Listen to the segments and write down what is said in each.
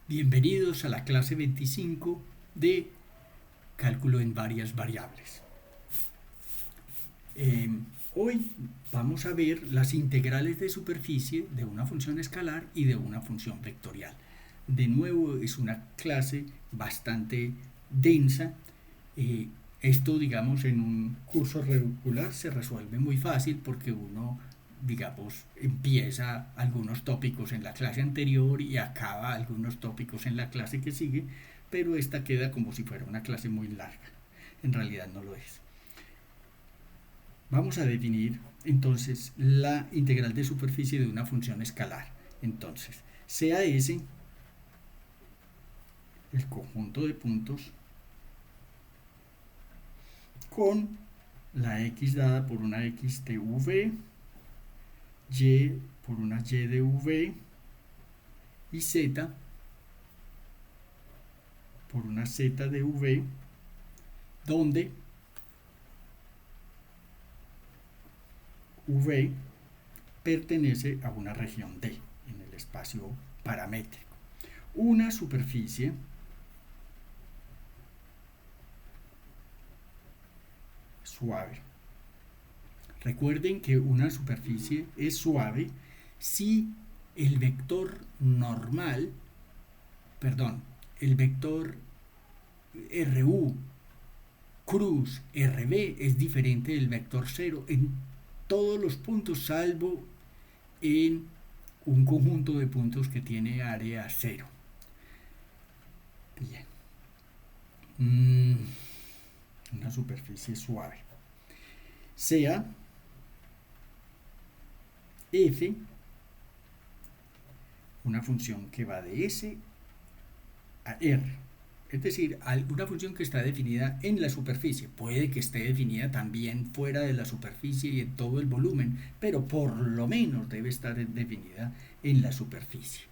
Bienvenidos a la clase 25 de cálculo en varias variables. Hoy vamos a ver las integrales de superficie de una función escalar y de una función vectorial. De nuevo es una clase bastante densa. Esto, digamos, en un curso regular se resuelve muy fácil porque uno, digamos, empieza algunos tópicos en la clase anterior y acaba algunos tópicos en la clase que sigue, pero esta queda como si fuera una clase muy larga. En realidad no lo es. Vamos a definir entonces la integral de superficie de una función escalar. Entonces, sea S el conjunto de puntos con la x dada por una x de v, y por una y de v y z por una z de v, donde v pertenece a una región D en el espacio paramétrico. Una superficie suave. Recuerden que una superficie es suave si el vector normal, el vector RU cruz RB es diferente del vector 0 en todos los puntos, salvo en un conjunto de puntos que tiene área 0. Bien. Una superficie suave. Sea f una función que va de S a R. Es decir, una función que está definida en la superficie. Puede que esté definida también fuera de la superficie y en todo el volumen, pero por lo menos debe estar definida en la superficie.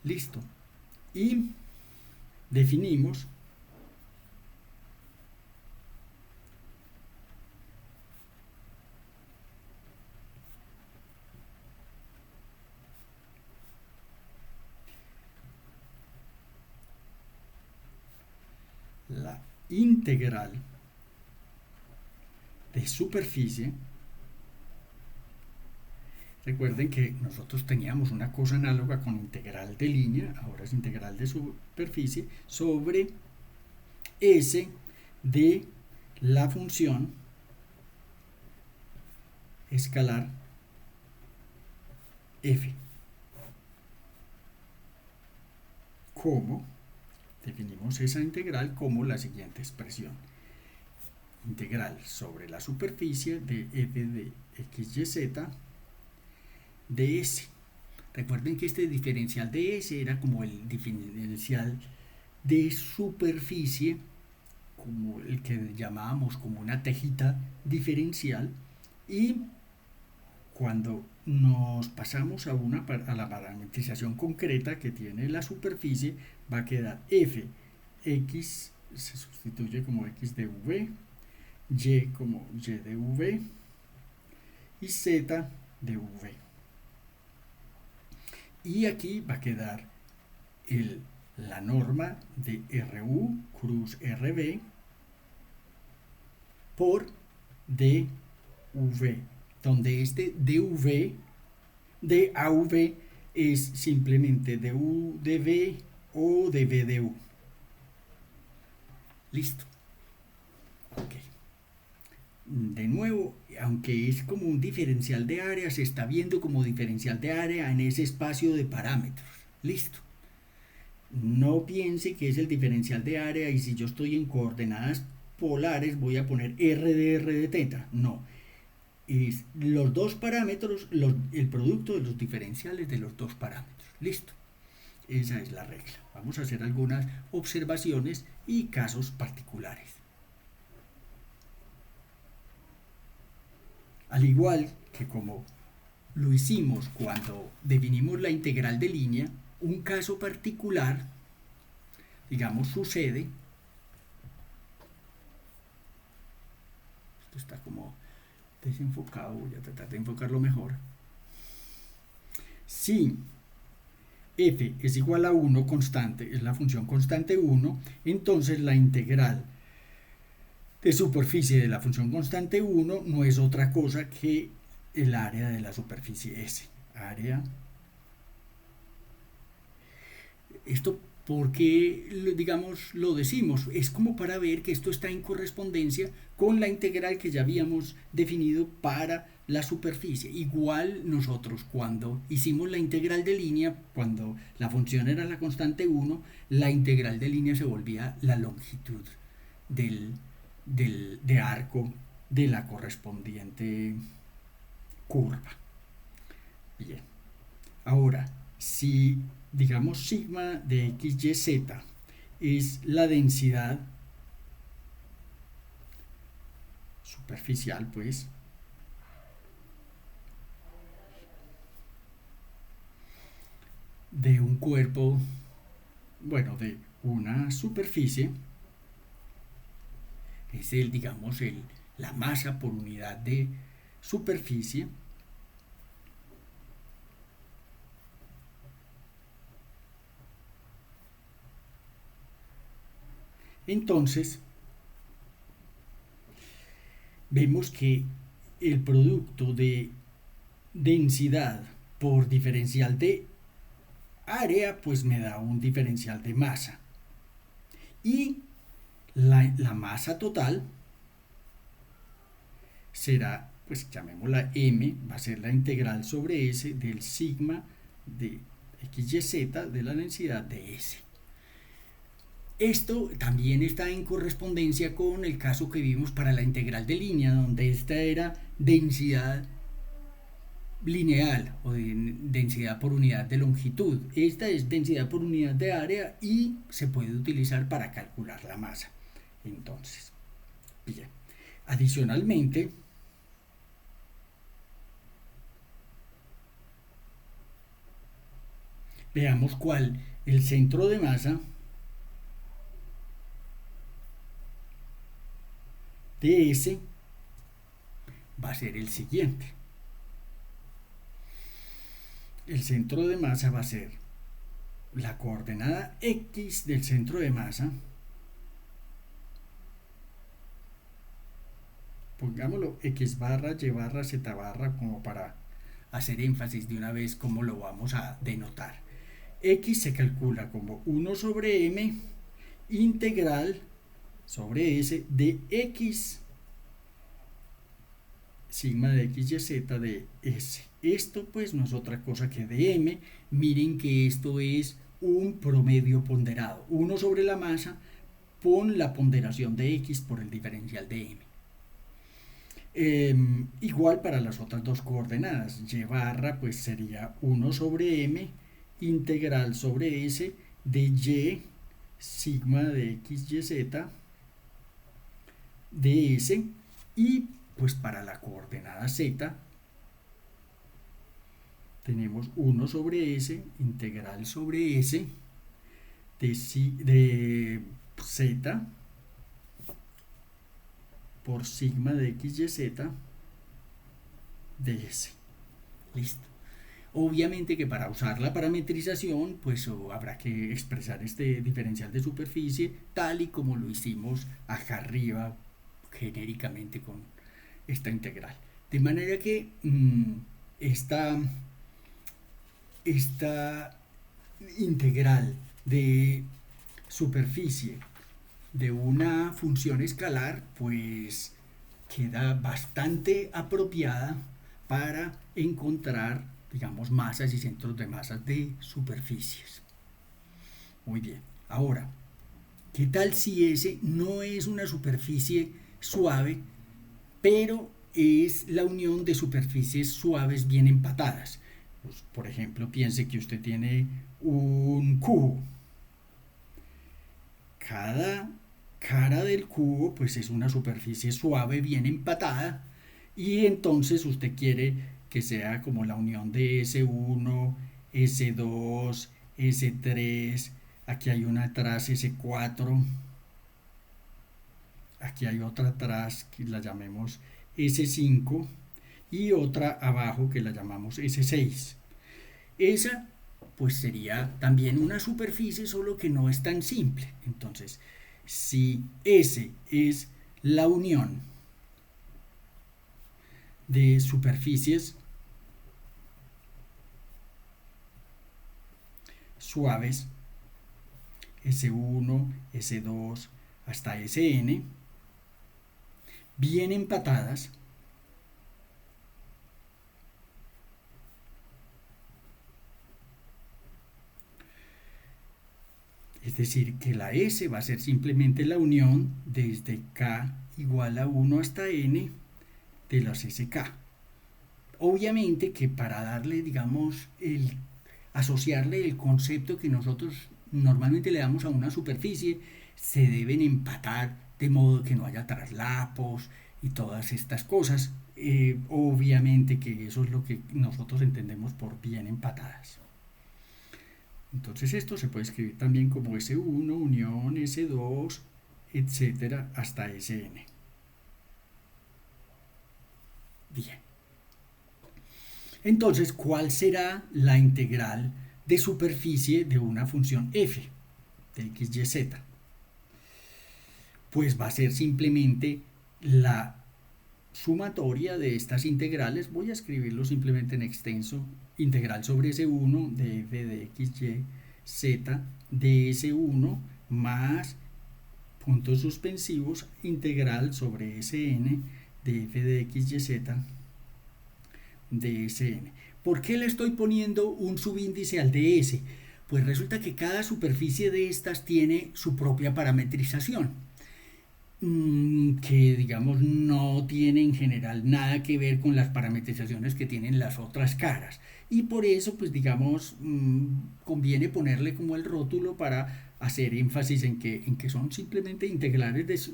Listo. Y definimos la integral de superficie. Recuerden que nosotros teníamos una cosa análoga con integral de línea, ahora es integral de superficie, sobre S de la función escalar f. ¿Cómo? Definimos esa integral como la siguiente expresión. Integral sobre la superficie de f de xyz de S. Recuerden que este diferencial de S era como el diferencial de superficie, como el que llamábamos como una tejita diferencial, y cuando nos pasamos a la parametrización concreta que tiene la superficie, va a quedar f x se sustituye como x de v, y como y de v y z de v. Y aquí va a quedar la norma de RU cruz RB por dv, donde este dv de AV es simplemente du dv o dv du. Listo. Ok. De nuevo, aunque es como un diferencial de área, se está viendo como diferencial de área en ese espacio de parámetros. Listo. No piense que es el diferencial de área y si yo estoy en coordenadas polares voy a poner r de teta. No. Es los dos parámetros, el producto de los diferenciales de los dos parámetros. Listo. Esa es la regla. Vamos a hacer algunas observaciones y casos particulares. Al igual que como lo hicimos cuando definimos la integral de línea, un caso particular, digamos, sucede. Esto está como desenfocado, voy a tratar de enfocarlo mejor. Si f es igual a 1 constante, es la función constante 1, entonces la integral de superficie de la función constante 1 no es otra cosa que el área de la superficie S. Área. Esto, ¿por qué, digamos, lo decimos? Es como para ver que esto está en correspondencia con la integral que ya habíamos definido para la superficie. Igual nosotros cuando hicimos la integral de línea, cuando la función era la constante 1, la integral de línea se volvía la longitud de arco de la correspondiente curva. Bien. Ahora, si digamos sigma de XYZ es la densidad superficial, pues, de un cuerpo, bueno, de una superficie, es digamos, la masa por unidad de superficie. Entonces, vemos que el producto de densidad por diferencial de área, pues me da un diferencial de masa. Y la masa total será, pues llamémosla m, va a ser la integral sobre S del sigma de XYZ de la densidad de S. Esto también está en correspondencia con el caso que vimos para la integral de línea, donde esta era densidad lineal o de densidad por unidad de longitud. Esta es densidad por unidad de área y se puede utilizar para calcular la masa. Entonces, bien. Adicionalmente, veamos cuál el centro de masa de S va a ser el siguiente. El centro de masa va a ser la coordenada X del centro de masa, pongámoslo X barra, Y barra, Z barra, como para hacer énfasis de una vez cómo lo vamos a denotar. X se calcula como 1 sobre M integral sobre S de X sigma de XYZ de S. Esto pues no es otra cosa que de M. Miren que esto es un promedio ponderado. 1 sobre la masa pon la ponderación de X por el diferencial de M. Igual para las otras dos coordenadas. Y barra pues sería 1 sobre M integral sobre S de Y sigma de XYZ de S. Y pues para la coordenada Z tenemos 1 sobre S integral sobre S de Z por sigma de XYZ de S. Listo. Obviamente que para usar la parametrización pues habrá que expresar este diferencial de superficie tal y como lo hicimos acá arriba genéricamente con esta integral. De manera que esta integral de superficie de una función escalar pues queda bastante apropiada para encontrar, digamos, masas y centros de masas de superficies. Muy bien. Ahora, ¿qué tal si S no es una superficie suave, pero es la unión de superficies suaves bien empatadas? Pues, por ejemplo, piense que usted tiene un cubo. Cada cara del cubo pues es una superficie suave bien empatada y entonces usted quiere que sea como la unión de S1, S2, S3, aquí hay una atrás S4, aquí hay otra atrás que la llamemos S5 y otra abajo que la llamamos S6. Esa pues sería también una superficie, solo que no es tan simple. Entonces, si S es la unión de superficies suaves, S1, S2 hasta Sn, bien empatadas, es decir, que la S va a ser simplemente la unión desde K igual a 1 hasta N de las SK. Obviamente que para darle, digamos, asociarle el concepto que nosotros normalmente le damos a una superficie, se deben empatar de modo que no haya traslapos y todas estas cosas. Obviamente que eso es lo que nosotros entendemos por bien empatadas. Entonces esto se puede escribir también como S1, unión, S2, etcétera, hasta Sn. Bien. Entonces, ¿cuál será la integral de superficie de una función f de x, y, z? Pues va a ser simplemente la sumatoria de estas integrales. Voy a escribirlo simplemente en extenso. Integral sobre S1 de f de x, y, z de S1 más puntos suspensivos integral sobre Sn de f de x, y, z de Sn. ¿Por qué le estoy poniendo un subíndice al ds? Pues resulta que cada superficie de estas tiene su propia parametrización, que digamos no tiene en general nada que ver con las parametrizaciones que tienen las otras caras, y por eso pues digamos conviene ponerle como el rótulo para hacer énfasis en que son simplemente integrales es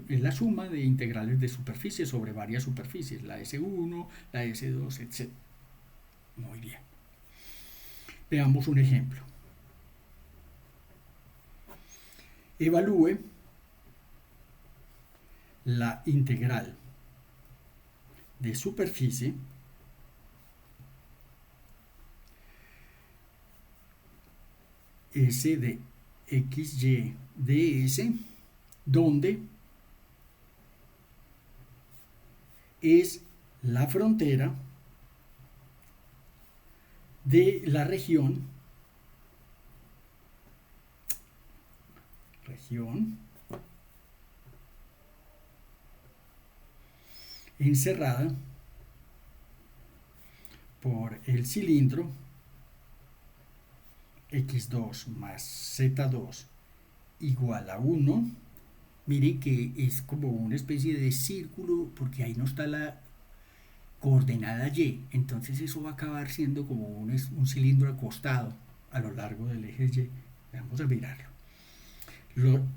la suma de integrales de superficies sobre varias superficies, la S1, la S2, etc. Muy bien. Veamos un ejemplo. Evalúe la integral de superficie S de XY ds, donde es la frontera de la región encerrada por el cilindro x2 más z2 igual a 1. Mire que es como una especie de círculo porque ahí no está la coordenada y, entonces eso va a acabar siendo como un cilindro acostado a lo largo del eje y. Vamos a mirarlo.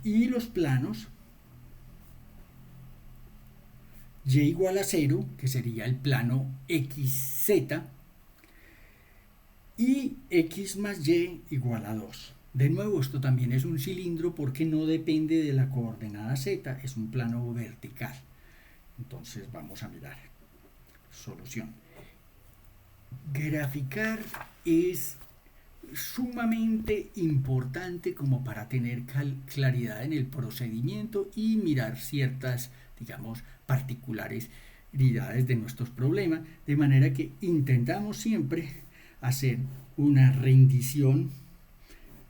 Y los planos y igual a 0, que sería el plano xz, y x más y igual a 2. De nuevo, esto también es un cilindro porque no depende de la coordenada z, es un plano vertical. Entonces vamos a mirar. Solución. Graficar es sumamente importante como para tener claridad en el procedimiento y mirar ciertas, digamos, particularidades de nuestros problemas, de manera que intentamos siempre hacer una rendición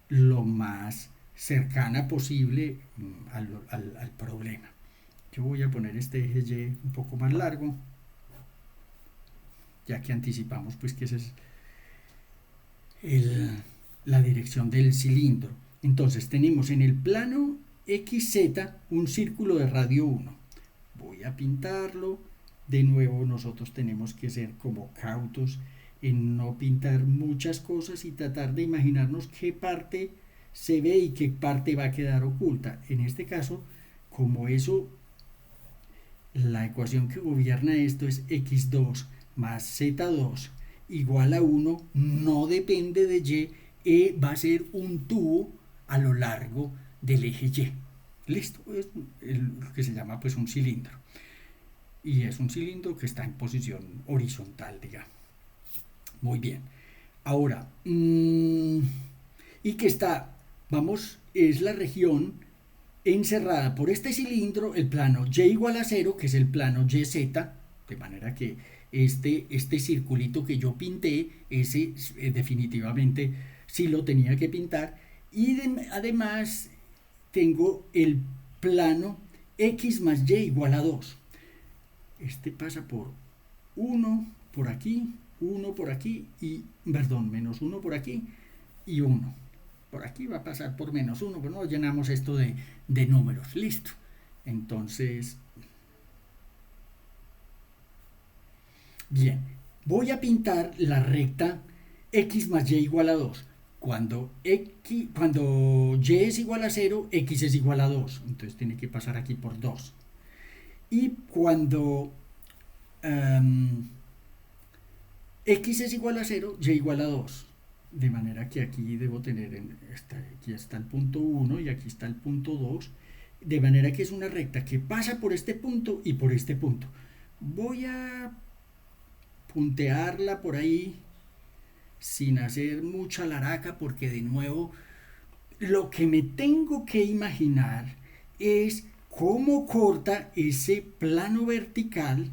lo más cercana posible al problema. Yo voy a poner este eje Y un poco más largo, ya que anticipamos pues que esa es la dirección del cilindro. Entonces tenemos en el plano XZ un círculo de radio 1. Voy a pintarlo. De nuevo nosotros tenemos que ser como cautos en no pintar muchas cosas y tratar de imaginarnos qué parte se ve y qué parte va a quedar oculta. En este caso, como eso, la ecuación que gobierna esto es x2 más z2 igual a 1, no depende de y, va a ser un tubo a lo largo del eje Y. Listo, es lo que se llama pues un cilindro. Y es un cilindro que está en posición horizontal, digamos. Muy bien. Ahora, y que está, vamos, es la región encerrada por este cilindro, el plano y igual a 0, que es el plano YZ, de manera que este circulito que yo pinté, ese definitivamente sí lo tenía que pintar, y además tengo el plano X más Y igual a 2. Este pasa por 1 por aquí, 1 por aquí y, perdón, menos 1 por aquí y 1. Por aquí va a pasar por menos 1, pero no llenamos esto de números. Listo. Entonces, bien, voy a pintar la recta X más Y igual a 2. Cuando Y es igual a 0, X es igual a 2. Entonces tiene que pasar aquí por 2. Y cuando X es igual a 0, Y igual a 2. De manera que aquí debo tener, aquí está el punto 1 y aquí está el punto 2. De manera que es una recta que pasa por este punto y por este punto. Voy a puntearla por ahí sin hacer mucha laraca, porque de nuevo lo que me tengo que imaginar es cómo corta ese plano vertical.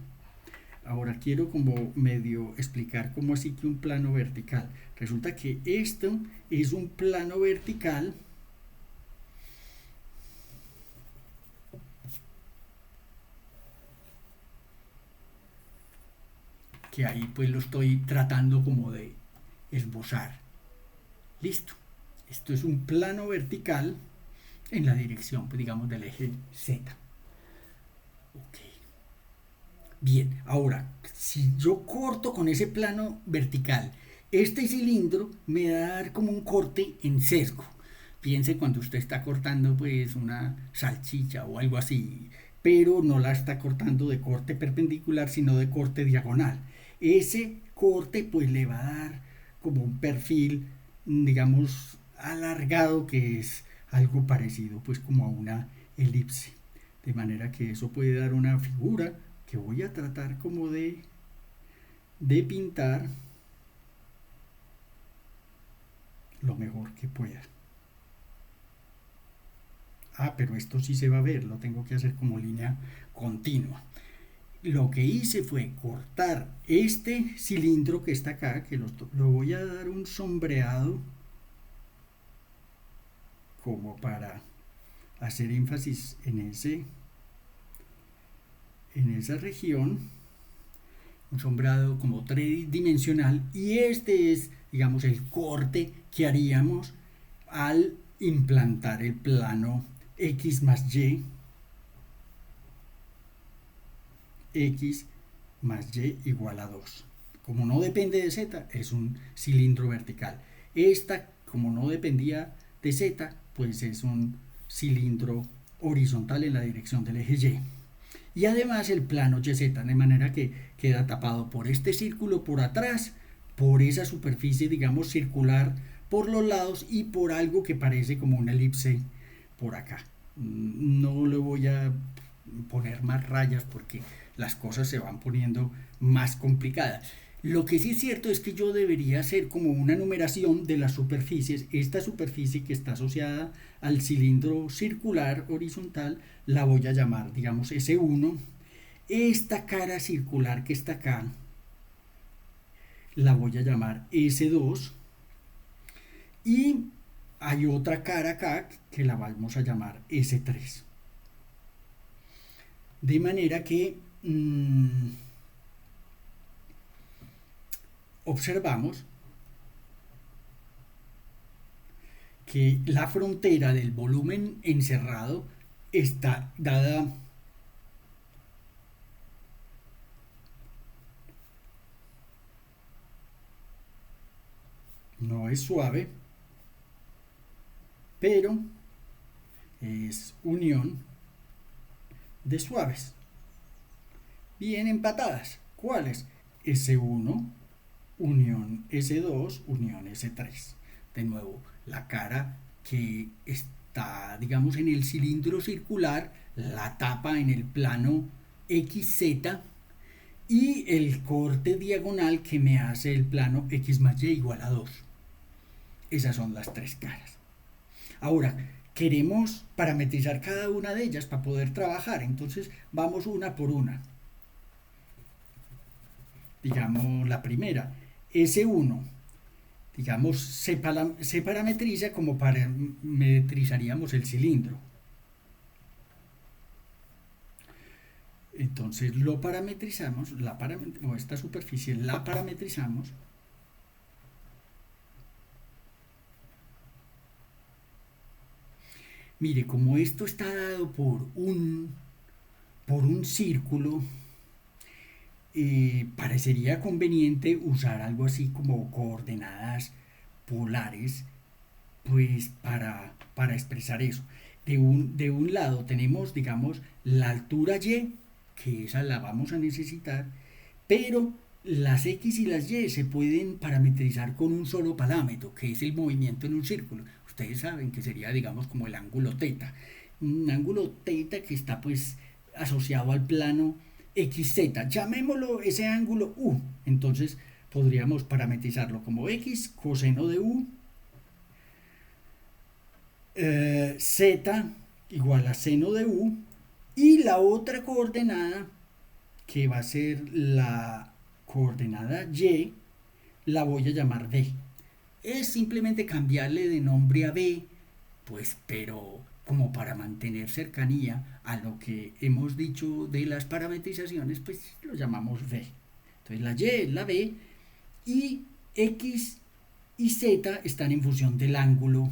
Ahora quiero como medio explicar cómo así que un plano vertical. Resulta que esto es un plano vertical que ahí pues lo estoy tratando como de esbozar. Listo. Esto es un plano vertical en la dirección, pues, digamos, del eje Z. Ok. Bien, ahora, si yo corto con ese plano vertical, este cilindro me va a dar como un corte en sesgo. Piense cuando usted está cortando pues una salchicha o algo así, pero no la está cortando de corte perpendicular, sino de corte diagonal. Ese corte pues le va a dar como un perfil, digamos, alargado, que es algo parecido pues como a una elipse. De manera que eso puede dar una figura que voy a tratar como de pintar lo mejor que pueda. Pero esto sí se va a ver, lo tengo que hacer como línea continua. Lo que hice fue cortar este cilindro que está acá, que lo voy a dar un sombreado como para hacer énfasis en esa región, un sombreado como tridimensional, y este es, digamos, el corte que haríamos al implantar el plano X más Y, X más Y igual a 2. Como no depende de Z, es un cilindro vertical. Esta, como no dependía de Z, pues es un cilindro horizontal en la dirección del eje Y. Y además el plano YZ, de manera que queda tapado por este círculo por atrás, por esa superficie, digamos, circular por los lados y por algo que parece como una elipse por acá. No le voy a poner más rayas porque las cosas se van poniendo más complicadas. Lo que sí es cierto es que yo debería hacer como una numeración de las superficies. Esta superficie que está asociada al cilindro circular horizontal la voy a llamar, digamos, S1. Esta cara circular que está acá la voy a llamar S2. Y hay otra cara acá que la vamos a llamar S3. De manera que observamos que la frontera del volumen encerrado está dada no es suave, pero es unión de suaves bien empatadas. ¿Cuáles? S1 unión S2 unión S3. De nuevo, la cara que está, digamos, en el cilindro circular la tapa en el plano XZ y el corte diagonal que me hace el plano x más y igual a 2. Esas son las tres caras. Ahora, queremos parametrizar cada una de ellas para poder trabajar, entonces vamos una por una. Digamos la primera, S1, digamos, se parametriza como parametrizaríamos el cilindro. Entonces lo parametrizamos, o esta superficie la parametrizamos. Mire, como esto está dado por un círculo, parecería conveniente usar algo así como coordenadas polares, pues para expresar eso. De un lado tenemos, digamos, la altura y, que esa la vamos a necesitar, pero las x y las y se pueden parametrizar con un solo parámetro, que es el movimiento en un círculo. Ustedes saben que sería, digamos, como el ángulo θ. Un ángulo θ que está pues asociado al plano xz. Llamémoslo ese ángulo u. Entonces podríamos parametrizarlo como x coseno de u, z igual a seno de u, y la otra coordenada, que va a ser la coordenada y, la voy a llamar b. Es simplemente cambiarle de nombre a b, pues, pero como para mantener cercanía a lo que hemos dicho de las parametrizaciones, pues lo llamamos b. Entonces la y es la b, y x y z están en función del ángulo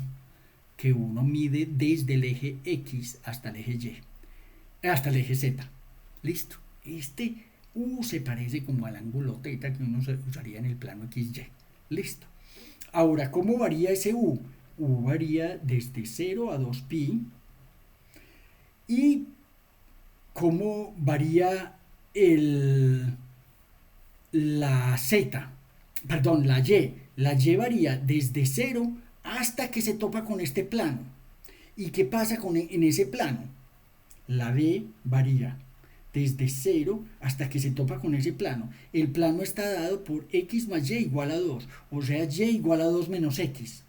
que uno mide desde el eje x hasta el eje y, hasta el eje z. Listo. Este u se parece como al ángulo θ que uno usaría en el plano xy. Listo. Ahora, ¿cómo varía ese u? U varía desde 0 a 2pi. ¿Y cómo varía la z? Perdón, la y. La y varía desde 0 hasta que se topa con este plano. ¿Y qué pasa en ese plano? La b varía desde 0 hasta que se topa con ese plano. El plano está dado por x más y igual a 2, o sea, y igual a 2 menos x.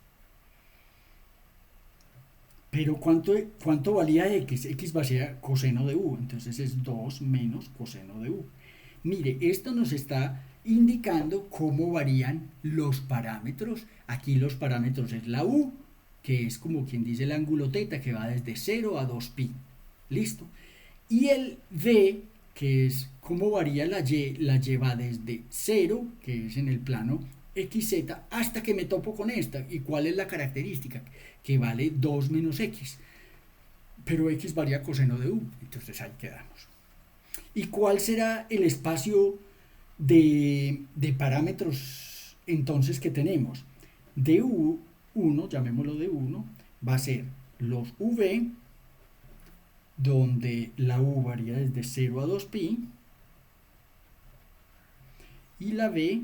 Pero ¿cuánto valía x? X valía coseno de u, entonces es 2 menos coseno de u. Mire, esto nos está indicando cómo varían los parámetros. Aquí los parámetros es la u, que es como quien dice el ángulo θ, que va desde 0 a 2pi. Listo. Y el v, que es cómo varía la y va desde 0, que es en el plano xz, hasta que me topo con esta. ¿Y cuál es la característica? Que vale 2 menos x. Pero x varía coseno de u, entonces ahí quedamos. ¿Y cuál será el espacio de parámetros entonces que tenemos? De u1, llamémoslo de 1, va a ser los v, donde la u varía desde 0 a 2pi, y la b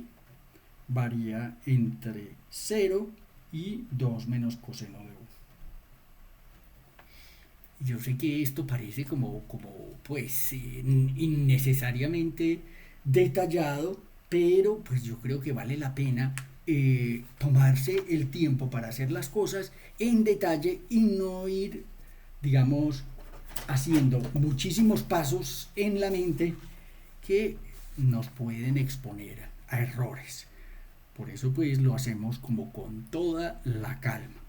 varía entre 0 y 2 menos coseno de u. Yo sé que esto parece como pues innecesariamente detallado, pero pues yo creo que vale la pena tomarse el tiempo para hacer las cosas en detalle y no ir, digamos, haciendo muchísimos pasos en la mente que nos pueden exponer a errores. Por eso pues lo hacemos como con toda la calma.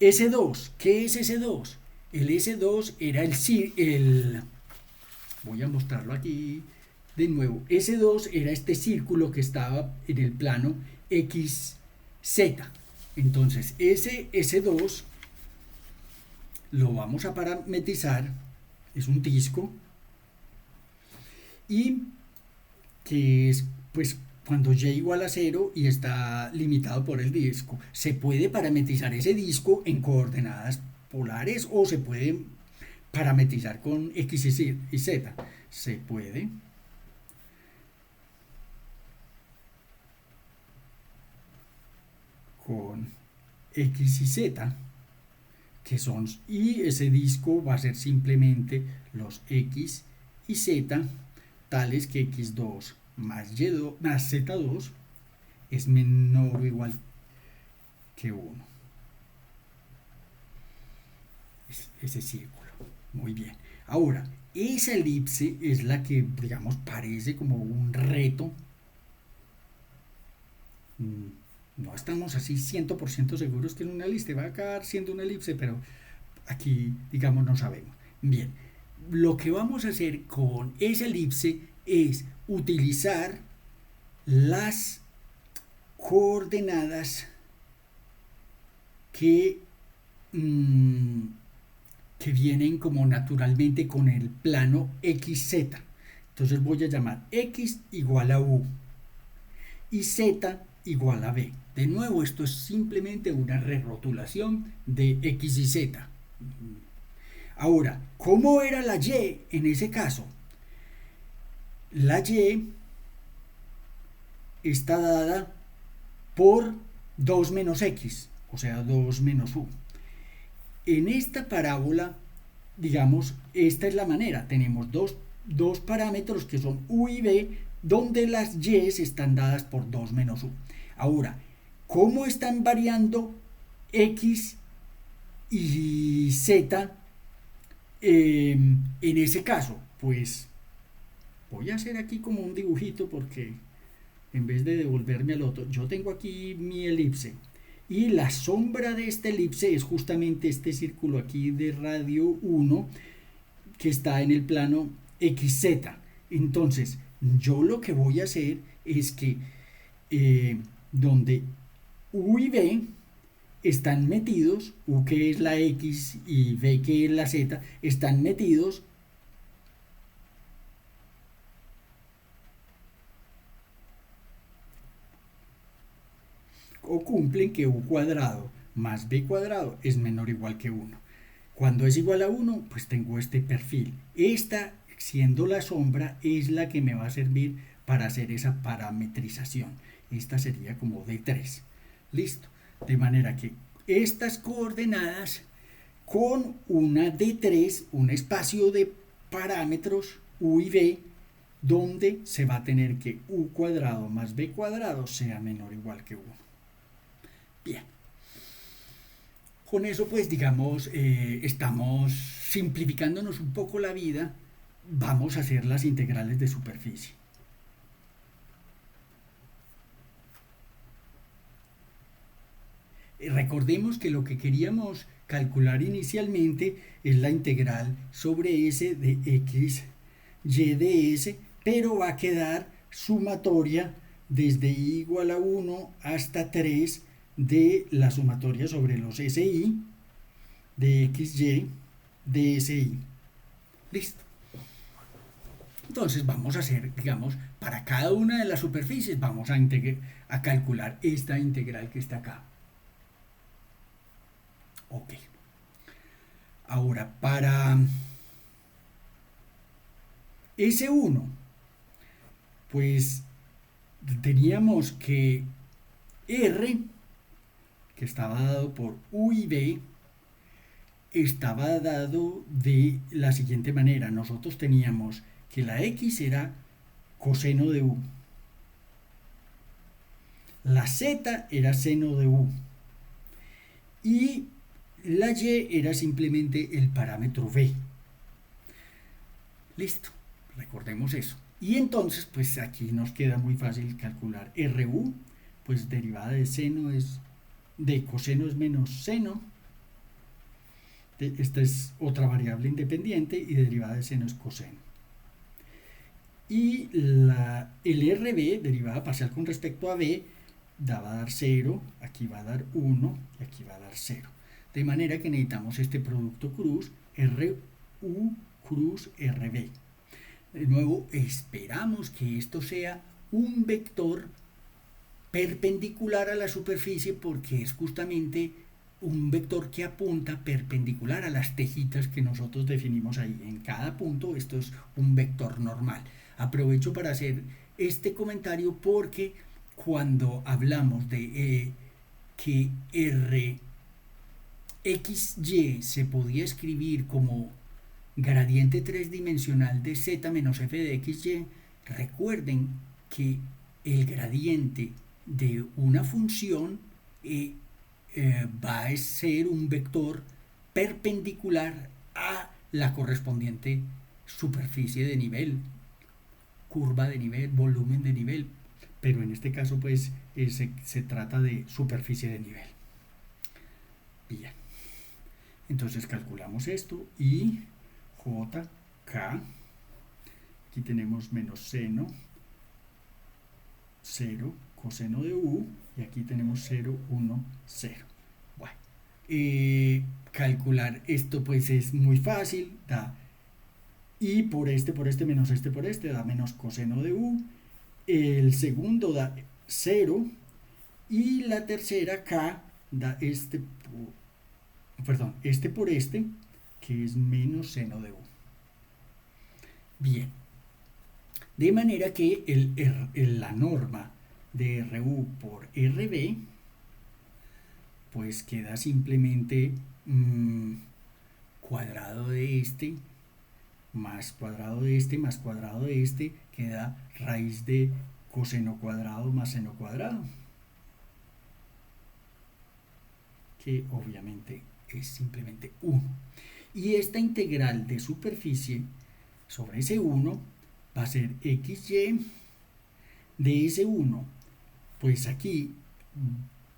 S2, ¿qué es S2? El S2 era voy a mostrarlo aquí de nuevo. S2 era este círculo que estaba en el plano XZ. Entonces ese S2 lo vamos a parametrizar, es un disco, y que es pues cuando y igual a 0 y está limitado por el disco. Se puede parametrizar ese disco en coordenadas polares o se puede parametrizar con x y z. Se puede. Con x y z, que son, y ese disco va a ser simplemente los x y z tales que x2 más y2 más z2 es menor o igual que 1. Ese círculo. Muy bien. Ahora, esa elipse es la que, digamos, parece como un reto. No estamos así 100% seguros que en una elipse va a acabar siendo una elipse, pero aquí, digamos, no sabemos. Bien, lo que vamos a hacer con esa elipse es utilizar las coordenadas que vienen como naturalmente con el plano XZ. Entonces voy a llamar X igual a U y Z igual a B. De nuevo, esto es simplemente una rerotulación de X y Z. Ahora, ¿cómo era la Y en ese caso? La Y está dada por 2 menos X, o sea, 2 menos U. En esta parábola, digamos, esta es la manera. Tenemos dos parámetros que son U y B, donde las Y están dadas por 2 menos U. Ahora, ¿cómo están variando X y Z en ese caso? Pues voy a hacer aquí como un dibujito porque en vez de devolverme al otro, yo tengo aquí mi elipse. Y la sombra de esta elipse es justamente este círculo aquí de radio 1 que está en el plano XZ. Entonces, yo lo que voy a hacer es que donde U y B están metidos, U que es la X y B que es la Z, están metidos o cumplen que U cuadrado más B cuadrado es menor o igual que 1. Cuando es igual a 1, pues tengo este perfil. Esta, siendo la sombra, es la que me va a servir para hacer esa parametrización. Esta sería como D3. Listo. De manera que estas coordenadas con una D3, un espacio de parámetros U y B, donde se va a tener que U cuadrado más B cuadrado sea menor o igual que 1. Bien. Con eso, pues, digamos, estamos simplificándonos un poco la vida. Vamos a hacer las integrales de superficie. Recordemos que lo que queríamos calcular inicialmente es la integral sobre S de X, Y de S, pero va a quedar sumatoria desde I igual a 1 hasta 3 de la sumatoria sobre los SI de XY de SI. Listo. Entonces vamos a hacer, digamos, para cada una de las superficies vamos a calcular esta integral que está acá. Ok. Ahora, para S1, pues teníamos que R, que estaba dado por U y B, estaba dado de la siguiente manera. Nosotros teníamos que la X era coseno de U. La Z era seno de U. Y la Y era simplemente el parámetro B. Listo, recordemos eso. Y entonces, pues aquí nos queda muy fácil calcular RU, pues derivada de seno es, de coseno es menos seno. Esta es otra variable independiente y derivada de seno es coseno. Y el RB, derivada parcial con respecto a B, va a dar 0, aquí va a dar 1 y aquí va a dar 0. De manera que necesitamos este producto cruz, RU cruz RB. De nuevo, esperamos que esto sea un vector perpendicular a la superficie porque es justamente un vector que apunta perpendicular a las tejitas que nosotros definimos ahí. En cada punto esto es un vector normal. Aprovecho para hacer este comentario porque cuando hablamos de que Rxy se podía escribir como gradiente 3 dimensional de z menos f de xy, Recuerden que el gradiente de una función va a ser un vector perpendicular a la correspondiente superficie de nivel, curva de nivel, volumen de nivel, pero en este caso pues se trata de superficie de nivel. Bien, entonces calculamos esto y JK, aquí tenemos menos seno 0 coseno de U y aquí tenemos 0, 1, 0. Bueno, calcular esto pues es muy fácil, da y por este menos este por este da menos coseno de U, el segundo da 0 y la tercera K da este por este que es menos seno de U. Bien, de manera que la norma de RU por RB pues queda simplemente cuadrado de este más cuadrado de este más cuadrado de este, queda raíz de coseno cuadrado más seno cuadrado, que obviamente es simplemente 1. Y esta integral de superficie sobre ese 1 va a ser xy de ese 1. Pues aquí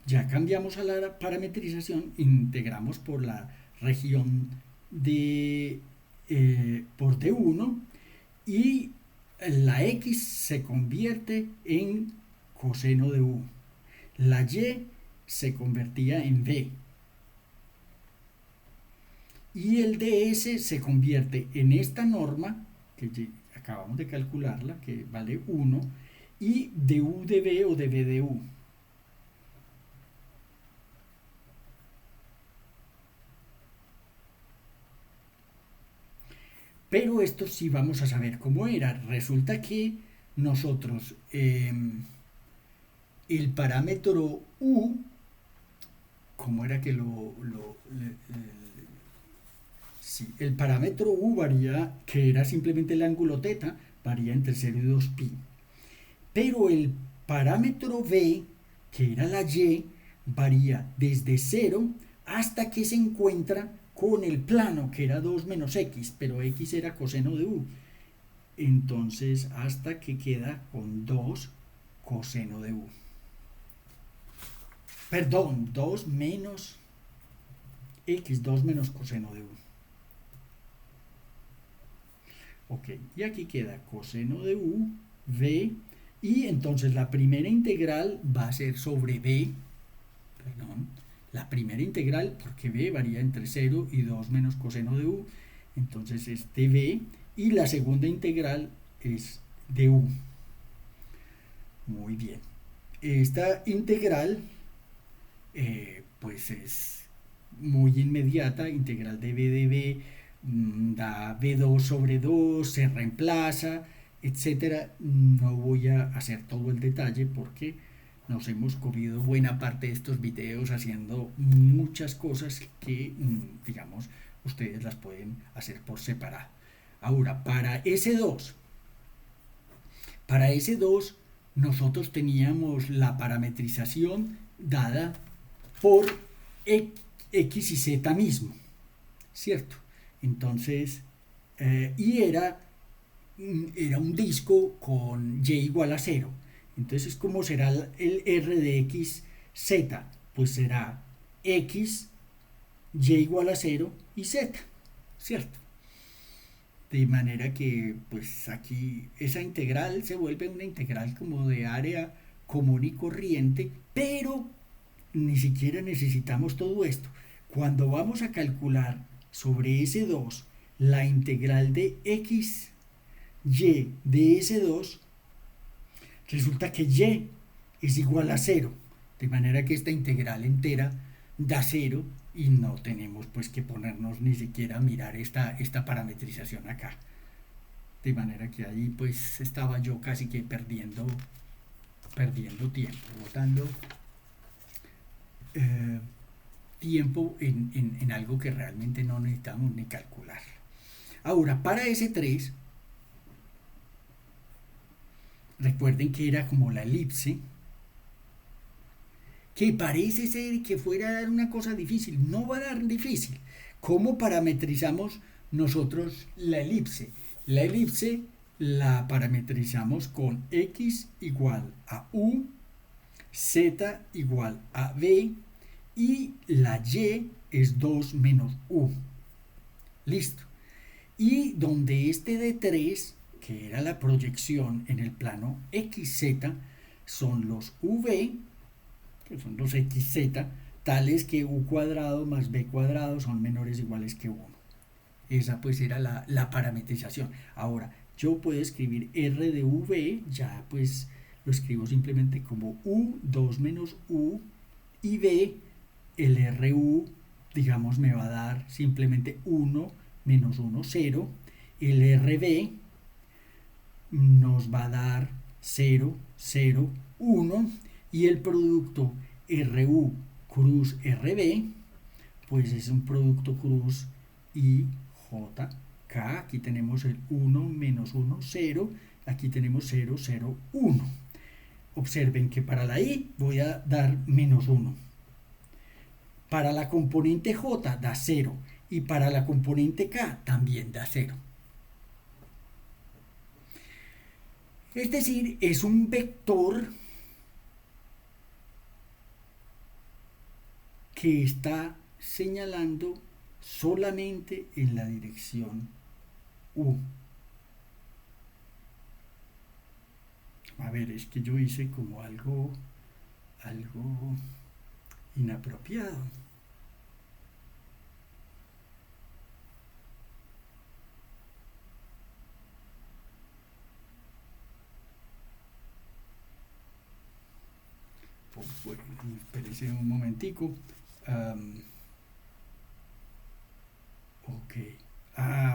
ya cambiamos a la parametrización, integramos por la región de por D1 y la X se convierte en coseno de U. La Y se convertía en B. Y el DS se convierte en esta norma, que acabamos de calcularla, que vale 1, y de U de B o de B de U. Pero esto sí vamos a saber cómo era. Resulta que nosotros el parámetro U, ¿cómo era que sí, el parámetro U varía, que era simplemente el ángulo θ, varía entre 0 y 2pi. Pero el parámetro B, que era la Y, varía desde 0 hasta que se encuentra con el plano, que era 2 menos x, pero x era coseno de U. Entonces, hasta que queda con 2 coseno de U. Perdón, 2 menos x, 2 menos coseno de U. Ok, y aquí queda coseno de U, V, y entonces la primera integral va a ser sobre B, perdón, la primera integral, porque B varía entre 0 y 2 menos coseno de U, entonces es de B, y la segunda integral es de U. Muy bien. Esta integral, pues es muy inmediata, integral de B de B, da B2 sobre 2, se reemplaza, etcétera. No voy a hacer todo el detalle porque nos hemos comido buena parte de estos videos haciendo muchas cosas que, digamos, ustedes las pueden hacer por separado. Ahora, para S2 nosotros teníamos la parametrización dada por X y Z mismo, ¿cierto? Entonces, y era un disco con Y igual a 0. Entonces, ¿cómo será el R de X, Z? Pues será X, Y igual a 0 y Z, ¿cierto? De manera que, pues aquí esa integral se vuelve una integral como de área común y corriente, pero ni siquiera necesitamos todo esto. Cuando vamos a calcular sobre S2 la integral de X, Y de S2, resulta que Y es igual a 0, de manera que esta integral entera da 0 y no tenemos pues que ponernos ni siquiera a mirar esta parametrización acá. De manera que ahí pues estaba yo casi que perdiendo tiempo, botando tiempo en algo que realmente no necesitamos ni calcular. Ahora, para S3 Recuerden que era como la elipse, que parece ser que fuera a dar una cosa difícil. No va a dar difícil. ¿Cómo parametrizamos nosotros la elipse? La elipse la parametrizamos con x igual a u, z igual a b y la y es 2 menos u. Listo. Y donde este de 3, que era la proyección en el plano xz, son los v, que son los xz, tales que u cuadrado más b cuadrado son menores o iguales que 1. Esa pues era la parametrización. Ahora, yo puedo escribir r de v, ya pues lo escribo simplemente como u, 2 menos u, y b, el ru, digamos, me va a dar simplemente 1 menos 1, 0. El rb nos va a dar 0, 0, 1. Y el producto ru cruz rb, pues es un producto cruz i, j, k. Aquí tenemos el 1 menos 1, 0. Aquí tenemos 0, 0, 1. Observen que para la i voy a dar menos 1. Para la componente j da 0 y para la componente k también da 0. Es decir, es un vector que está señalando solamente en la dirección u. A ver, es que yo hice como algo inapropiado. Bueno, espérense un momentico. Ok.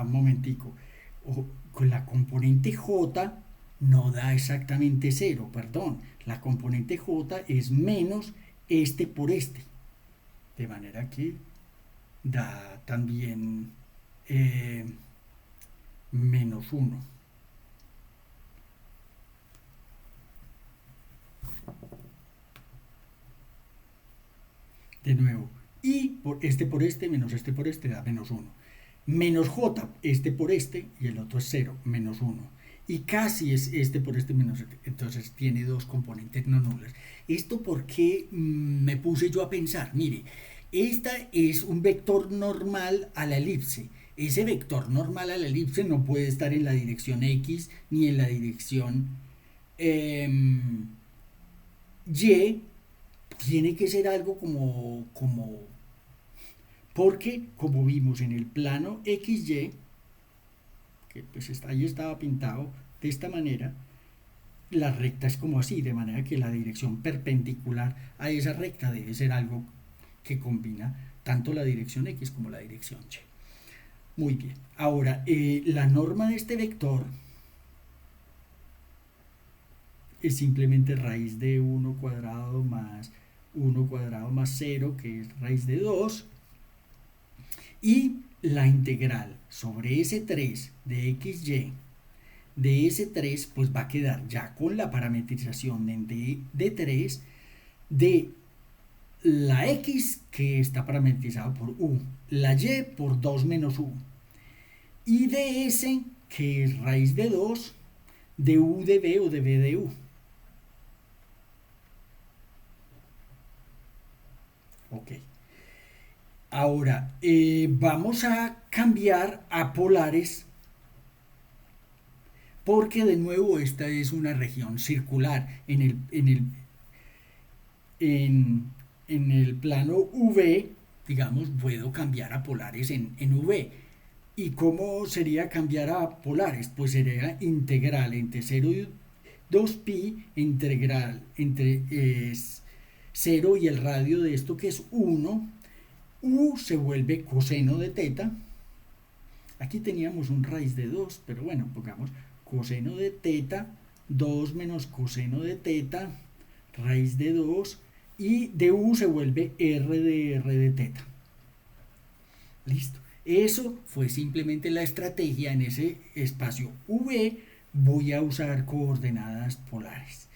Un momentico. Con la componente j no da exactamente 0, perdón. La componente j es menos este por este. De manera que da también menos 1. De nuevo, y por este menos este por este da menos 1. Menos j, este por este, y el otro es 0, menos 1. Y casi es este por este menos este. Entonces tiene dos componentes no nulas. ¿Esto por qué me puse yo a pensar? Mire, esta es un vector normal a la elipse. Ese vector normal a la elipse no puede estar en la dirección x ni en la dirección y. Tiene que ser algo como porque como vimos en el plano XY, que pues ahí estaba pintado de esta manera, la recta es como así, de manera que la dirección perpendicular a esa recta debe ser algo que combina tanto la dirección X como la dirección Y. Muy bien. Ahora, la norma de este vector es simplemente raíz de 1 cuadrado más 1 cuadrado más 0, que es raíz de 2, y la integral sobre ese 3 de xy de ese 3 pues va a quedar ya con la parametrización de 3 de la x que está parametrizada por u, la y por 2 menos u, y de s que es raíz de 2 de u de b o de b de u. Ok. Ahora, vamos a cambiar a polares porque de nuevo esta es una región circular. En el plano V, digamos, puedo cambiar a polares en V. ¿Y cómo sería cambiar a polares? Pues sería integral entre 0 y 2pi, integral entre 0 y el radio de esto que es 1. U se vuelve coseno de teta. Aquí teníamos un raíz de 2, pero bueno, pongamos coseno de teta, 2 menos coseno de teta, raíz de 2, y de u se vuelve r de teta. Listo. Eso fue simplemente la estrategia en ese espacio V voy a usar coordenadas polares.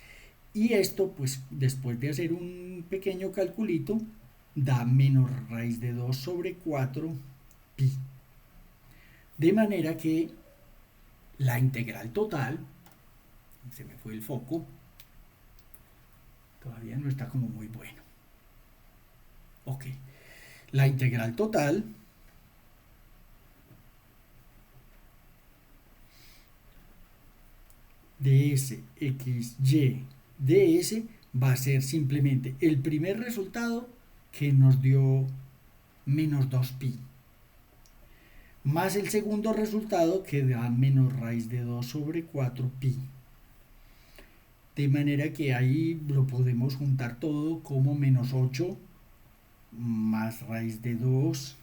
Y esto, pues después de hacer un pequeño calculito, da menos raíz de 2 sobre 4 pi. De manera que la integral total, se me fue el foco, todavía no está como muy bueno. Ok, la integral total de s, x, y, ds va a ser simplemente el primer resultado que nos dio menos 2pi, más el segundo resultado que da menos raíz de 2 sobre 4pi. De manera que ahí lo podemos juntar todo como menos 8 más raíz de 2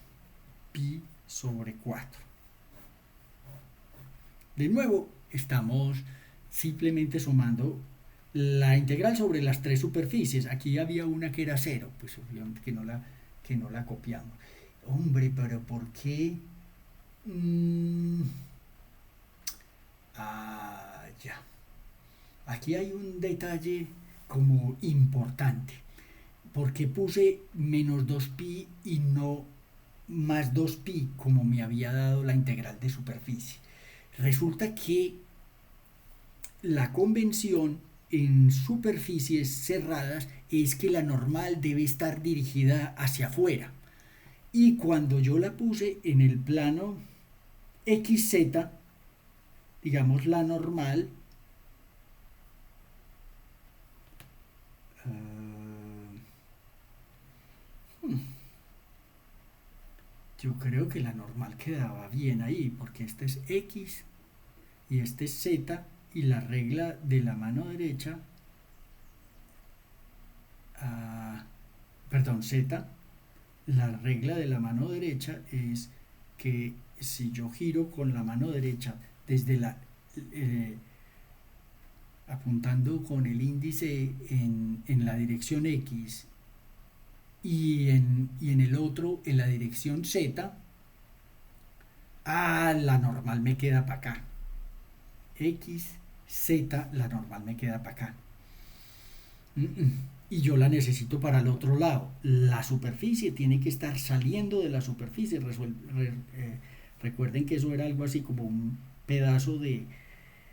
pi sobre 4. De nuevo, estamos simplemente sumando la integral sobre las tres superficies. Aquí había una que era 0, pues obviamente que no la copiamos. Hombre, pero ¿por qué? Ya. Aquí hay un detalle como importante. Porque puse menos 2pi y no más 2pi como me había dado la integral de superficie. Resulta que la convención en superficies cerradas es que la normal debe estar dirigida hacia afuera. Y cuando yo la puse en el plano XZ, digamos la normal, yo creo que la normal quedaba bien ahí, porque este es X y este es Z, y la regla de la mano derecha, perdón, Z, la regla de la mano derecha es que si yo giro con la mano derecha desde apuntando con el índice en la dirección X y en el otro en la dirección Z, la normal me queda para acá. X, Z, la normal me queda para acá. Y yo la necesito para el otro lado. La superficie tiene que estar saliendo de la superficie. Recuerden que eso era algo así como un pedazo de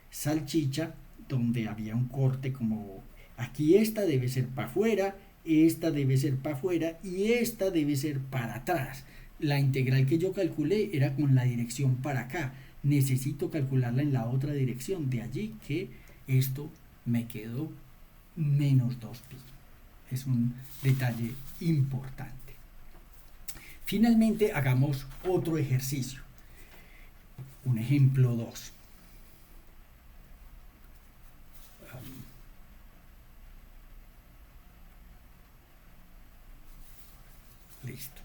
salchicha donde había un corte como aquí esta debe ser para afuera, esta debe ser para afuera y esta debe ser para atrás. La integral que yo calculé era con la dirección para acá. Necesito calcularla en la otra dirección. De allí que esto me quedó menos 2pi. Es un detalle importante. Finalmente, hagamos otro ejercicio. Un ejemplo 2. Listo.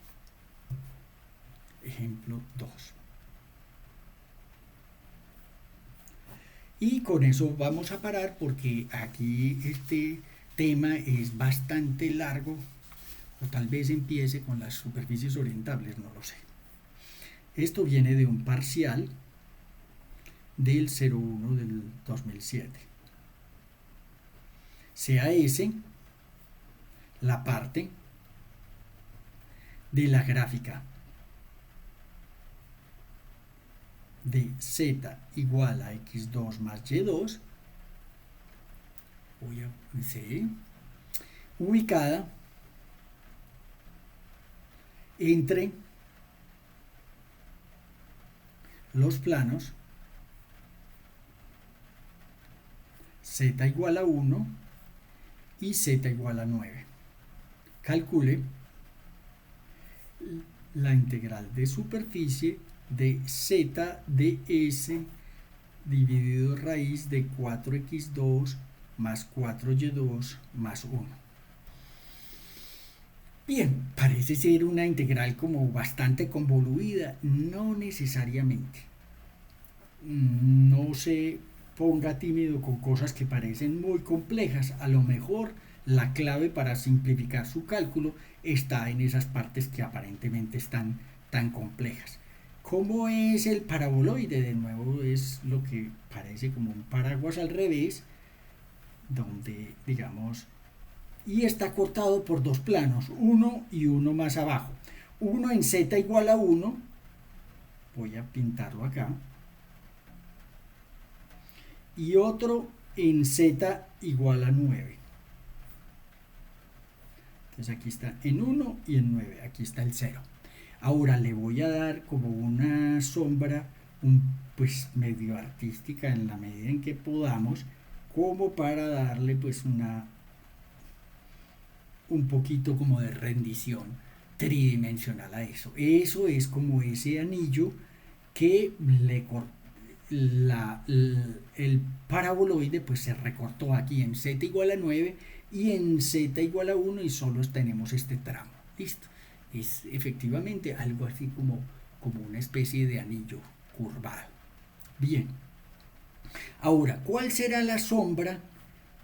Ejemplo 2. Y con eso vamos a parar porque aquí este tema es bastante largo, o tal vez empiece con las superficies orientables, no lo sé. Esto viene de un parcial del 01 del 2007. Sea S la parte de la gráfica de z igual a x2 más y2, ubicada entre los planos z igual a 1 y z igual a 9. Calcule la integral de superficie de z de s dividido raíz de 4x2 más 4y2 más 1. Bien, parece ser una integral como bastante convoluida, no necesariamente. No se ponga tímido con cosas que parecen muy complejas. A lo mejor la clave para simplificar su cálculo está en esas partes que aparentemente están tan complejas. ¿Cómo es el paraboloide? De nuevo es lo que parece como un paraguas al revés, donde, digamos, y está cortado por dos planos, uno y uno más abajo. Uno en z igual a 1, voy a pintarlo acá, y otro en z igual a 9. Entonces aquí está en 1 y en 9, aquí está el 0. Ahora le voy a dar como una sombra pues medio artística en la medida en que podamos, como para darle pues un poquito como de rendición tridimensional a eso. Eso es como ese anillo que el paraboloide pues se recortó aquí en z igual a 9 y en z igual a 1 y solo tenemos este tramo. Listo. Es efectivamente algo así como una especie de anillo curvado. Bien. Ahora, ¿cuál será la sombra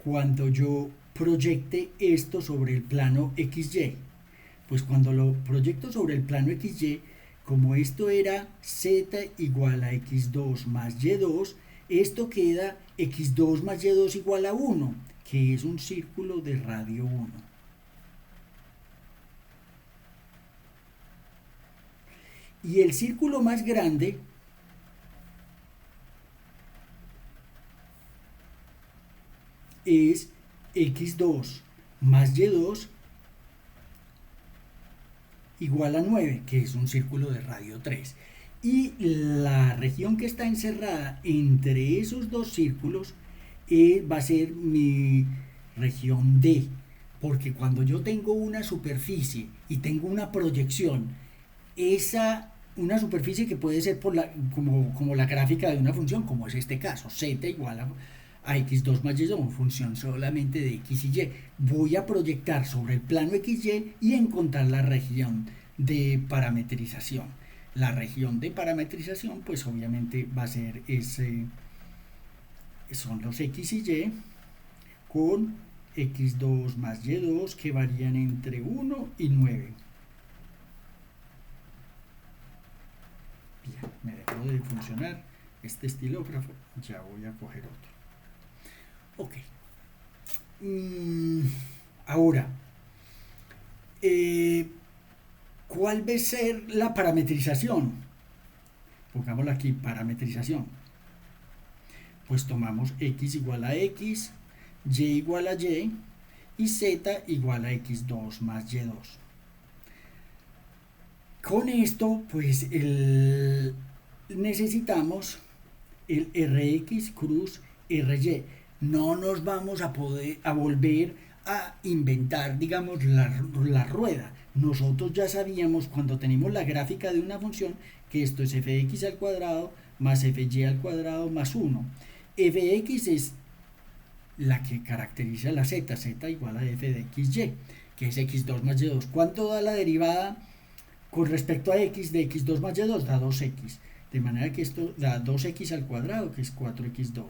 cuando yo proyecte esto sobre el plano XY? Pues cuando lo proyecto sobre el plano XY, como esto era z igual a x2 más y2, esto queda x2 más y2 igual a 1, que es un círculo de radio 1. Y el círculo más grande es x2 más y2 igual a 9, que es un círculo de radio 3. Y la región que está encerrada entre esos dos círculos va a ser mi región D, porque cuando yo tengo una superficie y tengo una proyección, una superficie que puede ser como la gráfica de una función, como es este caso, z igual a x2 más y2, función solamente de x y y. Voy a proyectar sobre el plano xy y encontrar la región de parametrización. La región de parametrización, pues obviamente va a ser son los x y y con x2 más y2 que varían entre 1 y 9. Bien, me dejó de funcionar este estilógrafo, ya voy a coger otro. Ok. Ahora, ¿cuál va a ser la parametrización? Pongámoslo aquí, parametrización. Pues tomamos x igual a x, y igual a y y z igual a x2 más y2. Con esto, pues necesitamos el Rx cruz Ry. No nos vamos a volver a inventar, digamos, la rueda. Nosotros ya sabíamos cuando tenemos la gráfica de una función que esto es fx al cuadrado más fy al cuadrado más 1. Fx es la que caracteriza la z igual a f de xy, que es x2 más y2. ¿Cuánto da la derivada con respecto a x de x2 más y2? Da 2x. De manera que esto da 2x al cuadrado, que es 4x2.